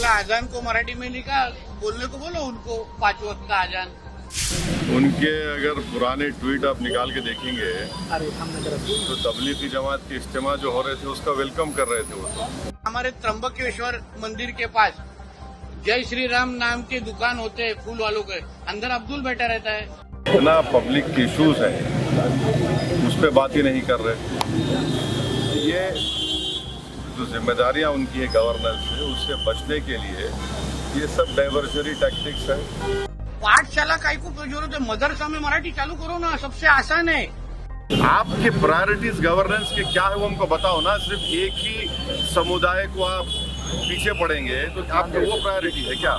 आजान को मराठी में लिखा, बोलने को बोलो उनको 5 वक्त का आजान। उनके अगर पुराने ट्वीट आप निकाल के देखेंगे तो तबलीगी जमात के इज्तिमा जो हो रहे थे उसका वेलकम कर रहे थे वो तो। हमारे त्र्यंबकेश्वर मंदिर के पास जय श्री राम नाम के दुकान होते हैं फूल वालों के, अंदर अब्दुल बैठा रहता है। इतना पब्लिक इश्यूज हैं उस पर बात ही नहीं कर रहे। ये जो जिम्मेदारियां उनकी है गवर्नेंस से, उससे बचने के लिए ये सब डाइवर्जरी टैक्टिक्स है। पाठशाला काय को जरूरत है, मदरसा में मराठी चालू करो ना, सबसे आसान है। आपके प्रायोरिटीज गवर्नेंस के क्या है वो हमको बताओ ना। सिर्फ एक ही समुदाय को आप पीछे पड़ेंगे तो आपकी वो प्रायोरिटी है क्या?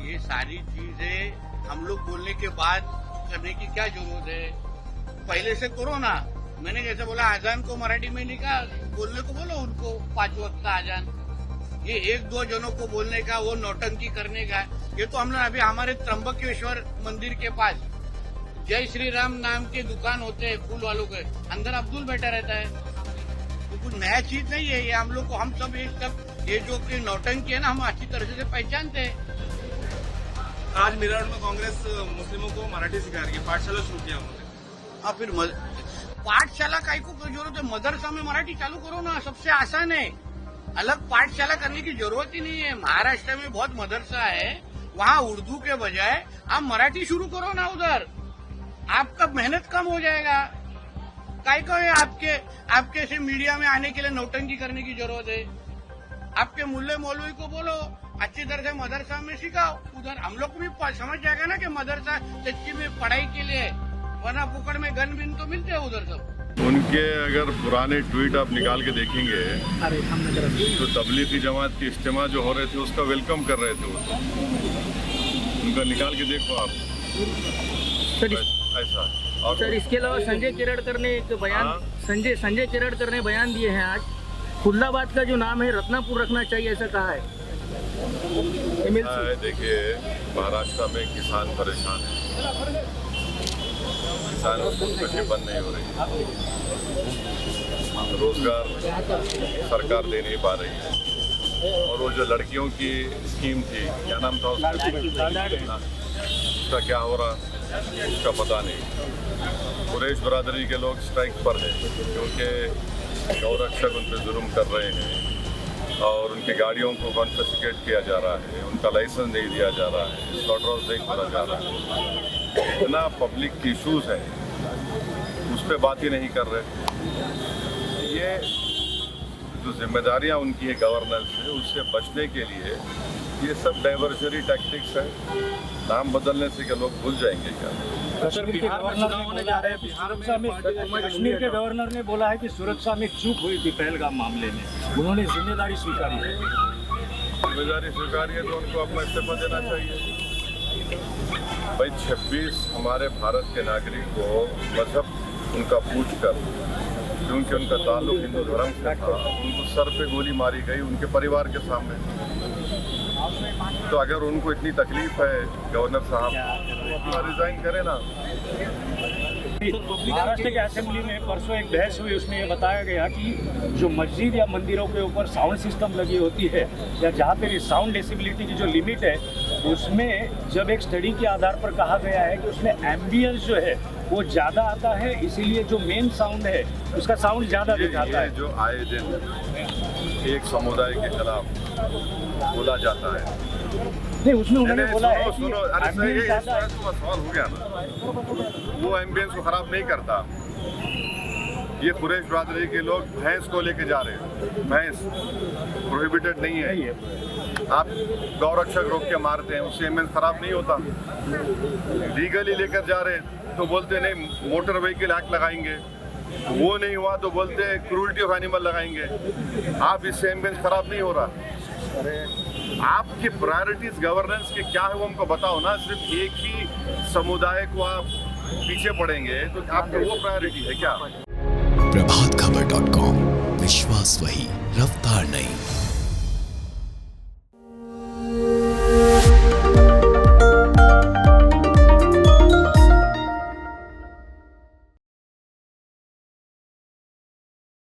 ये सारी चीजें हम लोग बोलने के बाद करने की क्या जरूरत है? पहले से करो ना। मैंने जैसे बोला आजान को मराठी में लिखा, बोलने को बोलो उनको 5 वक्त का आजान। ये 1-2 जनों को बोलने का, वो नौटंकी करने का, ये तो हम लोग अभी हमारे त्र्यंबकेश्वर मंदिर के पास जय श्री राम नाम के दुकान होते हैं फूल वालों के, अंदर अब्दुल बैठा रहता है। तो कुछ नया चीज नहीं है ये, हम लोग को, हम सब ये जो कि नौटंकी है ना, हम अच्छी तरह से पहचानते हैं। आज मेरठ में कांग्रेस मुस्लिमों को मराठी सिखा रही है, पाठशाला शुरू किया उन्होंने। हाँ, फिर पाठशाला काय को जरूरत है, मदरसा में मराठी चालू करो ना, सबसे आसान है। अलग पाठशाला करने की जरूरत ही नहीं है। महाराष्ट्र में बहुत मदरसा है, वहाँ उर्दू के बजाय आप मराठी शुरू करो ना उधर, आपका मेहनत कम हो जाएगा। काय को है आपके ऐसे मीडिया में आने के लिए नौटंकी करने की जरूरत है? आपके मुल्ले मौलवी को बोलो अच्छी तरह से मदरसा में सिखाओ उधर, हम लोग को भी समझ जाएगा ना कि मदरसा सच्ची में पढ़ाई के लिए, वरना पुकड़ में गन बिन तो मिलते हैं उधर सब। उनके अगर पुराने ट्वीट आप निकाल के देखेंगे तो तबलीगी जमात के इज्तिमा जो हो रहे थे उसका वेलकम कर रहे थे वो तो। उनका निकाल के देखो आप ऐसा। और सर इसके अलावा संजय केरड़कर ने एक बयान, संजय केरड़कर ने बयान दिए हैं आज, खुल्लाबाद का जो नाम है रत्नापुर रखना चाहिए ऐसा कहा है। देखिए महाराष्ट्र में किसान परेशान है, किसानों को खुशी बंद नहीं हो रही, रोजगार सरकार दे नहीं पा रही है। और वो जो लड़कियों की स्कीम थी, क्या नाम था उसका, उसका क्या हो रहा उसका पता नहीं। कुरैश बरादरी के लोग स्ट्राइक पर हैं क्योंकि गौरक्षक उन पर जुल्म कर रहे हैं और उनकी गाड़ियों को कॉन्फिस्केट किया जा रहा है, उनका लाइसेंस नहीं दिया जा रहा है, स्लॉटर हाउस नहीं खोला जा रहा है। इतना पब्लिक इश्यूज है उस पर बात ही नहीं कर रहे। ये जो जिम्मेदारियां उनकी है गवर्नेंस से, उससे बचने के लिए ये सब डाइवर्जरी टैक्टिक्स है। नाम बदलने से क्या लोग भूल जाएंगे क्या? सर, बिहार में चुनाव होने जा रहे हैं, सुरक्षा में कश्मीर के गवर्नर ने बोला है कि सुरक्षा में चूक हुई थी पहलगाम मामले में, उन्होंने जिम्मेदारी स्वीकारी है। जिम्मेदारी स्वीकारी है तो उनको अपना इस्तीफा देना चाहिए। भाई 26 हमारे भारत के नागरिक को मजहब उनका पूछ कर, क्योंकि उनका ताल्लुक हिंदू धर्म से था, उनको सर पे गोली मारी गई उनके परिवार के सामने। तो अगर उनको इतनी तकलीफ है गवर्नर साहब, तो रिजाइन करें ना। महाराष्ट्र के असेंबली में परसों एक बहस हुई, उसमें ये बताया गया कि जो मस्जिद या मंदिरों के ऊपर साउंड सिस्टम लगी होती है या जहाँ पे साउंड डेसिबिलिटी की जो लिमिट है, उसमें जब एक स्टडी के आधार पर कहा गया है कि उसमें एम्बियंस जो है वो ज़्यादा आता है, इसीलिए जो मेन साउंड है उसका साउंड ज़्यादा दिखाता है। जो आए दिन एक समुदाय के खिलाफ बोला जाता है, नहीं उसमें उन्होंने बोला है कि सवाल हो गया ना, वो एम्बियंस को खराब नहीं करता। ये कुरैश बरादरी के लोग भैंस को लेके जा रहे हैं, भैंस प्रोहिबिटेड नहीं है, आप गौरक्षक रोक के मारते हैं, उससे एम्बियंस खराब नहीं होता। लीगली लेकर जा रहे हैं तो बोलते नहीं मोटर व्हीकल एक्ट लगाएंगे, वो नहीं हुआ तो बोलते क्रूरटी ऑफ एनिमल लगाएंगे। आप इससे एम्बियंस खराब नहीं हो रहा। आपकी प्रायोरिटीज गवर्नेंस के क्या है वो हमको बताओ ना। सिर्फ एक ही समुदाय को आप पीछे पड़ेंगे तो आपकी वो प्रायोरिटी है क्या? प्रभातखबर.com, विश्वास वही, रफ्तार नहीं।